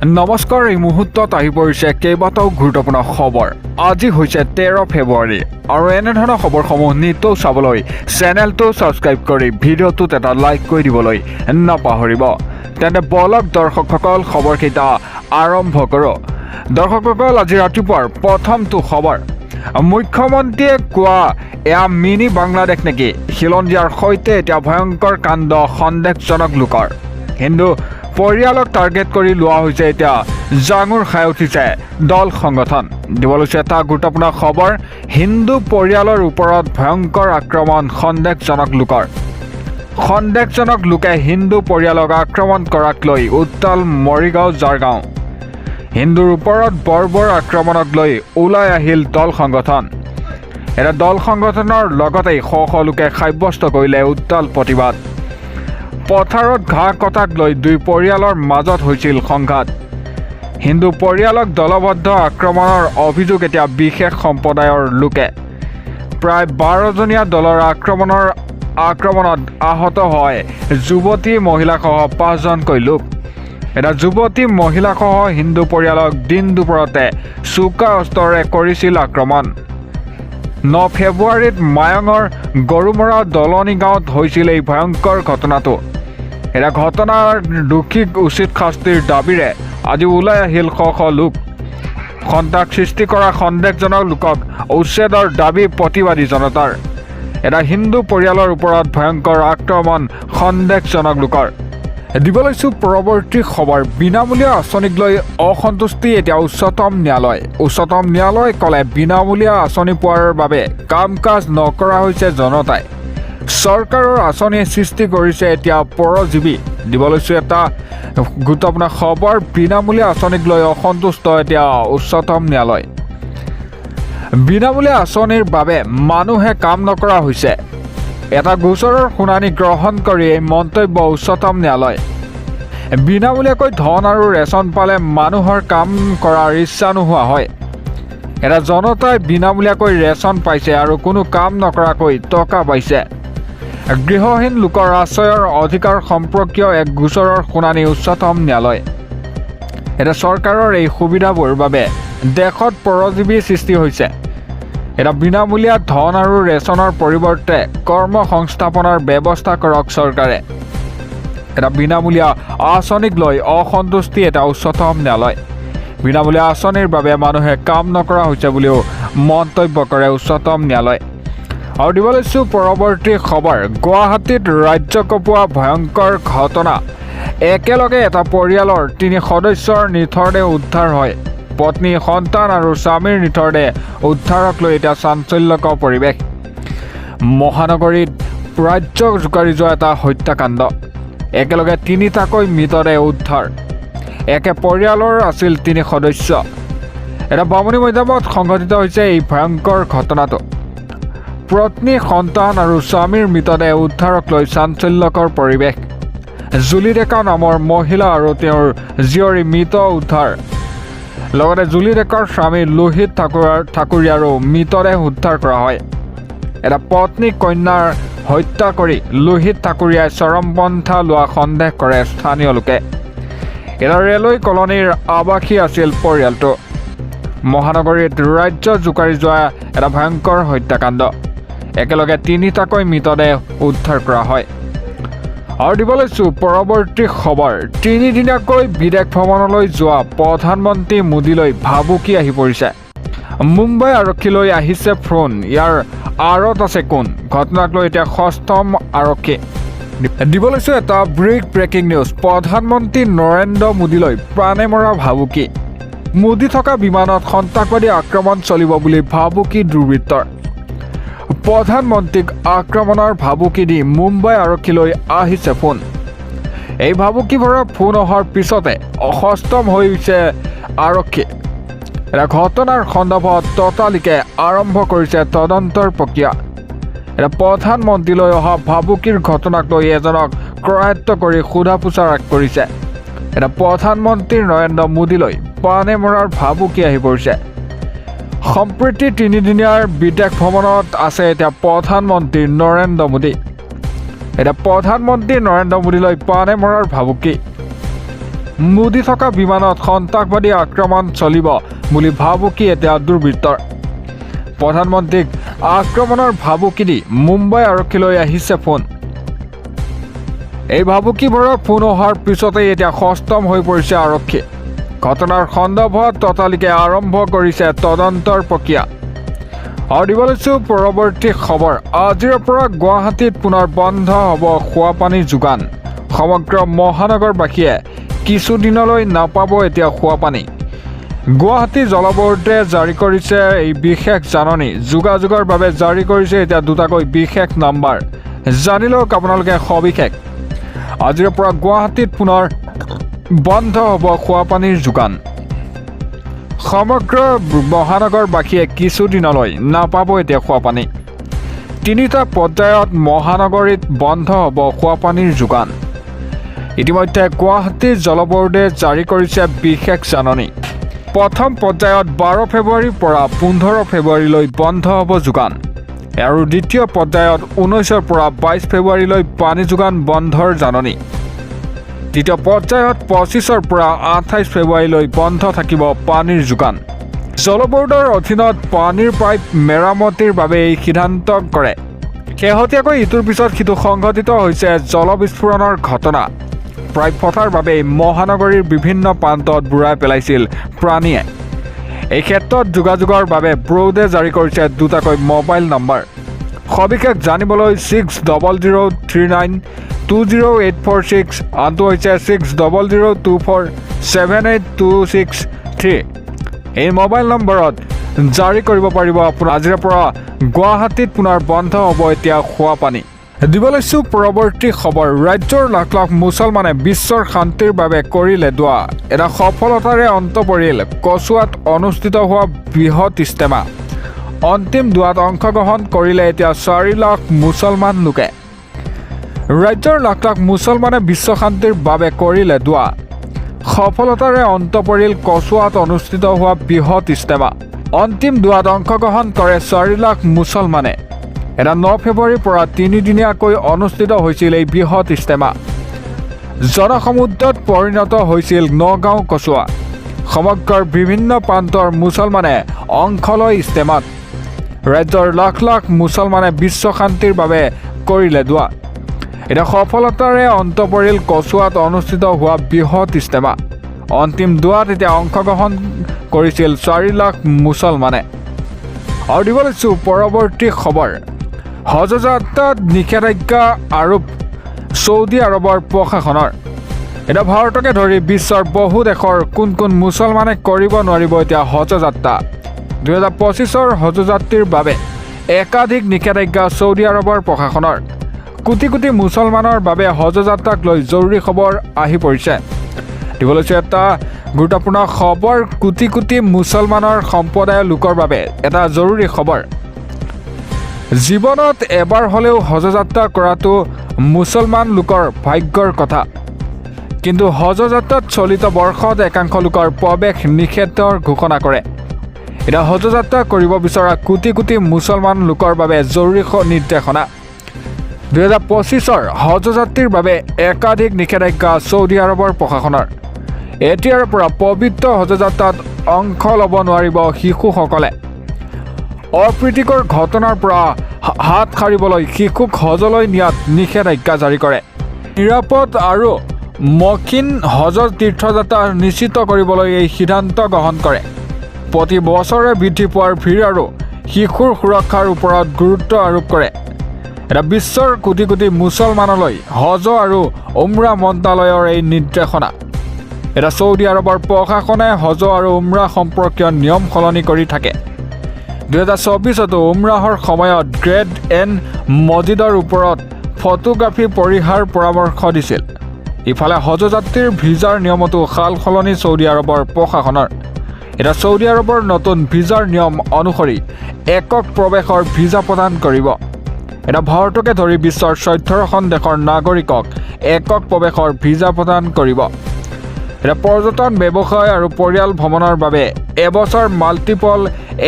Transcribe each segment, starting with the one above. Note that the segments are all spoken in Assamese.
নমস্কাৰ, এই মুহূৰ্তত আহি পৰিছে কেইবাটাও গুৰুত্বপূৰ্ণ খবৰ। আজি হৈছে 13 ফেব্ৰুৱাৰী আৰু এনেধৰণৰ খবৰসমূহ নিতৌ চাবলৈ চেনেলটো ছাবস্ক্ৰাইব কৰি ভিডিঅ'টোত এটা লাইক কৰি দিবলৈ নাপাহৰিব। তেন্তে বলক দৰ্শকসকল, খবৰকেইটা আৰম্ভ কৰোঁ। দৰ্শকসকল, আজি ৰাতিপুৱাৰ প্ৰথমটো খবৰ। মুখ্যমন্ত্ৰীয়ে কোৱা এয়া মিনি বাংলাদেশ নেকি? খিলঞ্জীয়াৰ সৈতে এতিয়া ভয়ংকৰ কাণ্ড সন্দেহজনক লোকৰ। হিন্দু পৰিয়ালক টাৰ্গেট কৰি লোৱা হৈছে এতিয়া জাঙুৰ খাই উঠিছে দল সংগঠন। দিব লৈছে এটা গুৰুত্বপূৰ্ণ খবৰ। হিন্দু পৰিয়ালৰ ওপৰত ভয়ংকৰ আক্ৰমণ সন্দেহজনক লোকৰ। সন্দেহজনক লোকে হিন্দু পৰিয়ালক আক্ৰমণ কৰাক লৈ উত্তাল মৰিগাঁও জাৰগাঁও। হিন্দুৰ ওপৰত বৰ্বৰ আক্ৰমণক লৈ ওলাই আহিল দল সংগঠন। এটা দল সংগঠনৰ লগতেই শ শ লোকে সাব্যস্ত কৰিলে উত্তাল প্ৰতিবাদ। পথাৰত ঘাঁহ কটাক লৈ দুই পৰিয়ালৰ মাজত হৈছিল সংঘাত। হিন্দু পৰিয়ালক দলবদ্ধ আক্ৰমণৰ অভিযোগ এতিয়া বিশেষ সম্প্ৰদায়ৰ লোকে। প্ৰায় 12জনীয়া দলৰ আক্ৰমণত আহত হয় যুৱতী মহিলাসহ 5জনকৈ লোক। এটা যুৱতী মহিলাসহ হিন্দু পৰিয়ালক দিন দুপৰতে চোকা অস্ত্ৰৰে কৰিছিল আক্ৰমণ। 9 ফেব্ৰুৱাৰীত মায়ঙৰ গৰুমৰা দলনি গাঁৱত হৈছিল এই ভয়ংকৰ ঘটনাটো। এটা ঘটনাৰ দোষীক উচিত শাস্তিৰ দাবীৰে আজি ওলাই আহিল শ শ লোক। সন্তাস সৃষ্টি কৰা সন্দেহজনক লোকক উচ্ছেদৰ দাবী প্ৰতিবাদী জনতাৰ। এটা হিন্দু পৰিয়ালৰ ওপৰত ভয়ংকৰ আক্ৰমণ সন্দেহজনক লোকৰ। দিব লৈছোঁ পৰৱৰ্তী খবৰ। বিনামূলীয়া আঁচনিক লৈ অসন্তুষ্টি এতিয়া উচ্চতম ন্যায়ালয়। উচ্চতম ন্যায়ালয়ে ক'লে বিনামূলীয়া আঁচনি পোৱাৰ বাবে কাম কাজ নকৰা হৈছে জনতাই। চৰকাৰৰ আঁচনিয়ে সৃষ্টি কৰিছে এতিয়া পৰজীৱী। দিব লৈছোঁ এটা গুৰুত্বপূৰ্ণ খবৰ। বিনামূলীয়া আঁচনিক লৈ অসন্তুষ্ট এতিয়া উচ্চতম ন্যায়ালয়। বিনামূলীয়া আঁচনিৰ বাবে মানুহে কাম নকৰা হৈছে। এটা গোচৰৰ শুনানি গ্ৰহণ কৰি এই মন্তব্য উচ্চতম ন্যায়ালয়। বিনামূলীয়াকৈ ধন আৰু ৰেচন পালে মানুহৰ কাম কৰাৰ ইচ্ছা নোহোৱা হয়। এটা জনতাই বিনামূলীয়াকৈ ৰেচন পাইছে আৰু কোনো কাম নকৰাকৈ টকা পাইছে। গৃহহীন লোকৰ আশ্ৰয়ৰ অধিকাৰ সম্পৰ্কীয় এক গোচৰৰ শুনানি উচ্চতম ন্যায়ালয়। এটা চৰকাৰৰ এই সুবিধাবোৰ বাবে দেশত পৰজীৱী সৃষ্টি হৈছে। এটা বিনামূলীয়া ধন আৰু ৰেচনৰ পৰিৱৰ্তে কৰ্ম সংস্থাপনৰ ব্যৱস্থা কৰক চৰকাৰে। এটা বিনামূলীয়া আঁচনিক লৈ অসন্তুষ্টি এটা উচ্চতম ন্যায়ালয়। বিনামূলীয়া আঁচনিৰ বাবে মানুহে কাম নকৰা হৈছে বুলিও মন্তব্য কৰে উচ্চতম ন্যায়ালয়। আৰু দিব লৈছোঁ পৰৱৰ্তী খবৰ। গুৱাহাটীত ৰাজ্য কঁপোৱা ভয়ংকৰ ঘটনা। একেলগে এটা পৰিয়ালৰ 3 সদস্যৰ নিথৰদেহ উদ্ধাৰ হয়। পত্নী, সন্তান আৰু স্বামীৰ নিথৰদেহ উদ্ধাৰক লৈ এতিয়া চাঞ্চল্যকৰ পৰিৱেশ। মহানগৰীত ৰাজ্য জোকাৰি যোৱা এটা হত্যাকাণ্ড। একেলগে 3টাকৈ মৃতদেহ উদ্ধাৰ। একে পৰিয়ালৰ আছিল 3 সদস্য। এটা বামুণী মৈদামত সংঘটিত হৈছে এই ভয়ংকৰ ঘটনাটো। পত্নী, সন্তান আৰু স্বামীৰ মৃতদেহ উদ্ধাৰক লৈ চাঞ্চল্যকৰ পৰিৱেশ। জুলি ডেকা নামৰ মহিলা আৰু তেওঁৰ জীয়ৰী মৃত উদ্ধাৰ। লগতে জুলি ডেকাৰ স্বামী লোহিত ঠাকুৰীয়াৰো মৃতদেহ উদ্ধাৰ কৰা হয়। এটা পত্নী কন্যাৰ হত্যা কৰি লোহিত ঠাকুৰীয়াই চৰমপন্থা লোৱা সন্দেহ কৰে স্থানীয় লোকে। এটা ৰেলৱে কলনীৰ আৱাসী আছিল পৰিয়ালটো। মহানগৰীত ৰাজ্য জোকাৰি যোৱা এটা ভয়ংকৰ হত্যাকাণ্ড। একেলগে 3টাকৈ মৃতদেহ উদ্ধাৰ কৰা হয়। আৰু দিব লৈছোঁ পৰৱৰ্তী খবৰ। 3দিনীয়াকৈ বিদেশ ভ্ৰমণলৈ যোৱা প্ৰধানমন্ত্ৰী মোদীলৈ ভাবুকি আহি পৰিছে। মুম্বাই আৰক্ষীলৈ আহিছে ফোন। ইয়াৰ আঁৰত আছে কোন? ঘটনাক লৈ এতিয়া সষ্টম আৰক্ষী। দিব লৈছোঁ এটা ব্ৰেকিং নিউজ। প্ৰধানমন্ত্ৰী নৰেন্দ্ৰ মোদীলৈ প্ৰাণে মৰা ভাবুকি। মোদী থকা বিমানত সন্ত্ৰাসবাদী আক্ৰমণ চলিব বুলি ভাবুকি দুৰ্বৃত্তৰ। প্ৰধানমন্ত্ৰীক আক্ৰমণৰ ভাবুকি দি মুম্বাই আৰক্ষীলৈ আহিছে ফোন। এই ভাবুকি ভৰা ফোন অহাৰ পিছতে অসষ্টম হৈছে আৰক্ষী। এটা ঘটনাৰ সন্দৰ্ভত ততালিকে আৰম্ভ কৰিছে তদন্তৰ প্ৰক্ৰিয়া। এটা প্ৰধানমন্ত্ৰীলৈ অহা ভাবুকিৰ ঘটনাক লৈ এজনক কৰায়ত্ব কৰি সোধা পোছা কৰিছে। এটা প্ৰধানমন্ত্ৰী নৰেন্দ্ৰ মোদীলৈ প্ৰাণে মৰাৰ ভাবুকি আহি পৰিছে। সম্প্ৰতি 3দিনীয়াৰ বিদেশ ভ্ৰমণত আছে এতিয়া প্ৰধানমন্ত্ৰী নৰেন্দ্ৰ মোদী। এতিয়া প্ৰধানমন্ত্ৰী নৰেন্দ্ৰ মোদীলৈ প্ৰাণে মৰাৰ ভাবুকি। মুদি থকা বিমানত সন্ত্ৰাসবাদী আক্ৰমণ চলিব বুলি ভাবুকি এতিয়া দুৰ্বৃত্তৰ। প্ৰধানমন্ত্ৰীক আক্ৰমণৰ ভাবুকি দি মুম্বাই আৰক্ষীলৈ আহিছে ফোন। এই ভাবুকিবোৰৰ ফোন অহাৰ পিছতেই এতিয়া সষ্টম হৈ পৰিছে আৰক্ষী। ঘটনাৰ সন্দৰ্ভত ততালিকে আৰম্ভ কৰিছে তদন্তৰ প্ৰক্ৰিয়া। আৰু দিব লৈছোঁ পৰৱৰ্তী খবৰ। আজিৰ পৰা গুৱাহাটীত পুনৰ বন্ধ হ'ব খোৱাপানীৰ যোগান। সমগ্ৰ মহানগৰবাসীয়ে কিছুদিনলৈ নাপাব এতিয়া খোৱাপানী। গুৱাহাটী জল বোৰ্ডে জাৰি কৰিছে এই বিশেষ জাননী। যোগাযোগৰ বাবে জাৰি কৰিছে এতিয়া দুটাকৈ বিশেষ নাম্বাৰ। জানি লওক আপোনালোকে সবিশেষ। আজিৰ পৰা গুৱাহাটীত পুনৰ বন্ধ হ'ব খোৱাপানীৰ যোগান। সমগ্ৰ মহানগৰবাসীয়ে কিছুদিনলৈ নাপাব এতিয়া খোৱাপানী। তিনিটা পৰ্যায়ত মহানগৰীত বন্ধ হ'ব খোৱাপানীৰ যোগান। ইতিমধ্যে গুৱাহাটী জল বোৰ্ডে জাৰি কৰিছে বিশেষ জাননী। প্ৰথম পৰ্যায়ত 12 ফেব্ৰুৱাৰীৰ পৰা 15 ফেব্ৰুৱাৰীলৈ বন্ধ হ'ব যোগান। আৰু দ্বিতীয় পৰ্যায়ত 19ৰ পৰা 22 ফেব্ৰুৱাৰীলৈ পানী যোগান বন্ধৰ জাননী। তৃতীয় পৰ্যায়ত 25ৰ পৰা 28 ফেব্ৰুৱাৰীলৈ বন্ধ থাকিব পানীৰ যোগান। জল বোৰ্ডৰ অধীনত পানীৰ পাইপ মেৰামতিৰ বাবে এই সিদ্ধান্ত কৰে। শেহতীয়াকৈ ইটোৰ পিছত সিটো সংঘটিত হৈছে জল বিস্ফোৰণৰ ঘটনা। প্ৰায় ফটাৰ বাবে মহানগৰীৰ বিভিন্ন প্ৰান্তত বুৰাই পেলাইছিল প্ৰাণীয়ে। এই ক্ষেত্ৰত যোগাযোগৰ বাবে বোৰ্ডে জাৰি কৰিছে দুটাকৈ মোবাইল নম্বৰ। সবিশেষ জানিবলৈ 6003920846 আনটো হৈছে 6002478263। এই মোবাইল নম্বৰত জাৰি কৰিব পাৰিব আপোনাৰ। আজিৰ পৰা গুৱাহাটীত পুনৰ বন্ধ হ'ব এতিয়া খোৱাপানী। দিব লৈছোঁ পৰৱৰ্তী খবৰ। ৰাজ্যৰ লাখ লাখ মুছলমানে বিশ্বৰ শান্তিৰ বাবে কৰিলে দোৱা। এটা সফলতাৰে অন্ত পৰিল কচুৱাত অনুষ্ঠিত হোৱা বৃহৎ ইজতেমা। অন্তিম দোৱাত অংশগ্ৰহণ কৰিলে এতিয়া 4 লাখ মুছলমান লোকে। ৰাজ্যৰ লাখ লাখ মুছলমানে বিশ্ব শান্তিৰ বাবে কৰিলে দোৱা। সফলতাৰে অন্ত পৰিল কচুৱাত অনুষ্ঠিত হোৱা বৃহৎ ইজতেমা। অন্তিম দোৱাত অংশগ্ৰহণ কৰে 4 লাখ মুছলমানে। এটা 9 ফেব্ৰুৱাৰীৰ পৰা 3দিনীয়াকৈ অনুষ্ঠিত হৈছিল এই বৃহৎ ইজতেমা। জনসমুদ্ৰত পৰিণত হৈছিল নগাঁও কচুৱা। সমগ্ৰৰ বিভিন্ন প্ৰান্তৰ মুছলমানে অংশ লয় ইজতেমাত। ৰাজ্যৰ লাখ লাখ মুছলমানে বিশ্ব শান্তিৰ বাবে কৰিলে দোৱা। এটা সফলতাৰে অন্ত পৰিল কচুৱাত অনুষ্ঠিত হোৱা বৃহৎ ইজতেমা। অন্তিম দোৱাত এতিয়া অংশগ্ৰহণ কৰিছিল 4 লাখ মুছলমানে। আৰু দিব লৈছোঁ পৰৱৰ্তী খবৰ। হজ যাত্ৰাত নিষেধাজ্ঞা আৰোপ ছৌদি আৰবৰ প্ৰশাসনৰ। এতিয়া ভাৰতকে ধৰি বিশ্বৰ বহু দেশৰ কোন কোন মুছলমানে কৰিব নোৱাৰিব এতিয়া হজ যাত্ৰা। 2025ৰ হজ যাত্ৰীৰ বাবে একাধিক নিষেধাজ্ঞা ছৌদি আৰবৰ প্ৰশাসনৰ। কোটি কোটি মুছলমানৰ বাবে হজ যাত্ৰাক লৈ জৰুৰী খবৰ আহি পৰিছে। দিব লৈছোঁ এটা গুৰুত্বপূৰ্ণ খবৰ। কোটি কোটি মুছলমানৰ সম্প্ৰদায়ৰ লোকৰ বাবে এটা জৰুৰী খবৰ। জীৱনত এবাৰ হ'লেও হজ যাত্ৰা কৰাটো মুছলমান লোকৰ ভাগ্যৰ কথা। কিন্তু হজ যাত্ৰাত চলিত বৰ্ষত একাংশ লোকৰ প্ৰৱেশ নিষেধৰ ঘোষণা কৰে। এতিয়া হজ যাত্ৰা কৰিব বিচৰা কোটি কোটি মুছলমান লোকৰ বাবে জৰুৰী নিৰ্দেশনা। 2025ৰ হজ যাত্ৰীৰ বাবে একাধিক নিষেধাজ্ঞা ছৌদি আৰবৰ প্ৰশাসনৰ। এতিয়াৰ পৰা পবিত্ৰ হজ যাত্ৰাত অংশ ল'ব নোৱাৰিব শিশুসকলে। অপ্ৰীতিকৰ ঘটনাৰ পৰা হাত সাৰিবলৈ শিশুক হজলৈ নিয়াত নিষেধাজ্ঞা জাৰি কৰে। নিৰাপদ আৰু মসৃণ হজ তীৰ্থযাত্ৰা নিশ্চিত কৰিবলৈ এই সিদ্ধান্ত গ্ৰহণ কৰে। প্ৰতি বছৰে বৃদ্ধি পোৱাৰ ভিৰ আৰু শিশুৰ সুৰক্ষাৰ ওপৰত গুৰুত্ব আৰোপ কৰে। এটা বিশ্বৰ কোটি কোটি মুছলমানলৈ হজ আৰু উমৰা মন্ত্ৰালয়ৰ এই নিৰ্দেশনা। এটা ছৌদি আৰবৰ প্ৰশাসনে হজ আৰু উমৰা সম্পৰ্কীয় নিয়ম সলনি কৰি থাকে। 2024তো উমৰাহৰ সময়ত গ্ৰেড এন মছজিদৰ ওপৰত ফটোগ্ৰাফী পৰিহাৰ পৰামৰ্শ দিছিল। ইফালে হজ যাত্ৰীৰ ভিজাৰ নিয়মতো সাল সলনি ছৌদি আৰবৰ প্ৰশাসনৰ। এতিয়া ছৌদি আৰবৰ নতুন ভিজাৰ নিয়ম অনুসৰি একক প্ৰৱেশৰ ভিজা প্ৰদান কৰিব। এতিয়া ভাৰতকে ধৰি বিশ্বৰ 14খন দেশৰ নাগৰিকক একক প্ৰৱেশৰ ভিজা প্ৰদান কৰিব। এতিয়া পৰ্যটন ব্যৱসায় আৰু পৰিয়াল ভ্ৰমণৰ বাবে এবছৰ মাল্টিপল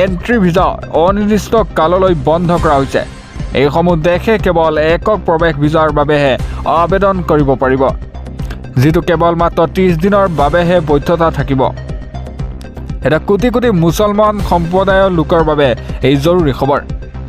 এণ্ট্ৰি ভিজা অনিৰ্দিষ্ট কাললৈ বন্ধ কৰা হৈছে। এইসমূহ দেশে কেৱল একক প্ৰৱেশ ভিজাৰ বাবেহে আবেদন কৰিব পাৰিব। যিটো কেৱল মাত্ৰ 30 দিনৰ বাবেহে বৈধতা থাকিব। এটা কোটি কোটি মুছলমান সম্প্ৰদায়ৰ লোকৰ বাবে এই জৰুৰী খবৰ।